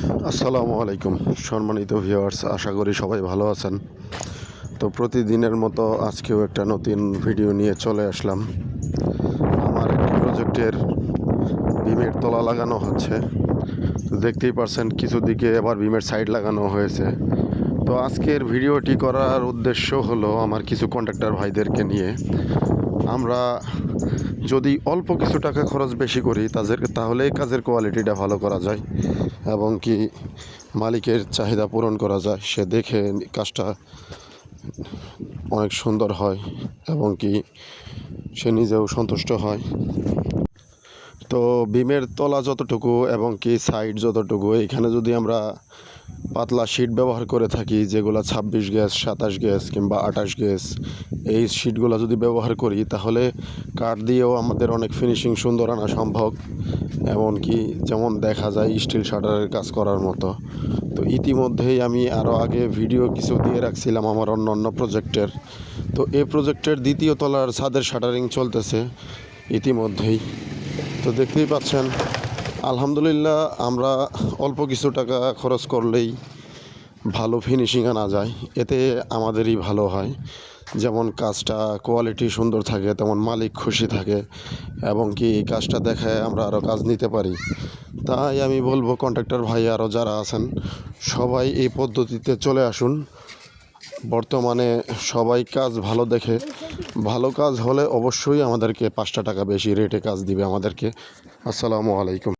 আসসালামু আলাইকুম সম্মানিত ভিউয়ার্স, আশা করি সবাই ভালো আছেন। তো প্রতিদিনের মতো আজকেও একটা নতুন ভিডিও নিয়ে চলে আসলাম। আমার একটি প্রজেক্টের বিমের তলা লাগানো হচ্ছে। তো দেখতেই পারছেন কিছু দিকে আবার বিমের সাইড লাগানো হয়েছে। তো আজকের ভিডিওটি করার উদ্দেশ্য হলো আমার কিছু কন্ট্রাক্টর ভাইদেরকে নিয়ে আমরা যদি অল্প কিছু টাকা খরচ বেশি করি তাহলে কাজের কোয়ালিটিটা ভালো করা যায় এবং কি মালিকের চাহিদা পূরণ করা যায়, সে দেখে কাজটা অনেক সুন্দর হয় এবং কি সে নিজেও সন্তুষ্ট হয়। তো বিমের তলা যতটুকু এবং কি সাইড যতটুকু, এখানে যদি আমরা পাতলা শিট ব্যবহার করে থাকি, যেগুলো 26 গ্যাস 27 গ্যাস কিংবা 28 গ্যাস, এই শিটগুলো যদি ব্যবহার করি তাহলে কাঠ দিয়েও আমাদের অনেক ফিনিশিং সুন্দর আনা সম্ভব, এমনকি যেমন দেখা যায় স্টিল শাটারের কাজ করার মতো। তো ইতিমধ্যেই আমি আরও আগে ভিডিও কিছু দিয়ে রাখছিলাম আমার অন্য প্রজেক্টের। তো এই প্রজেক্টের দ্বিতীয় তলার ছাদের শাটারিং চলতেছে ইতিমধ্যেই। তো দেখতেই পাচ্ছেন, আলহামদুলিল্লাহ আমরা অল্প কিছু টাকা খরচ করলেই ভালো ফিনিশিং আনা যায়, এতে আমাদেরই ভালো হয়। যেমন কাজটা কোয়ালিটি সুন্দর থাকে, তেমন মালিক খুশি থাকে এবং কি এই কাজটা দেখায় আমরা আরও কাজ নিতে পারি। তাই আমি বলবো কন্ট্রাক্টর ভাই আরও যারা আছেন সবাই এই পদ্ধতিতে চলে আসুন। বর্তমানে সবাই কাজ ভালো দেখে, ভালো কাজ হলে অবশ্যই আমাদেরকে 5টা টাকা বেশি রেটে কাজ দিবে আমাদেরকে। আসসালামু আলাইকুম।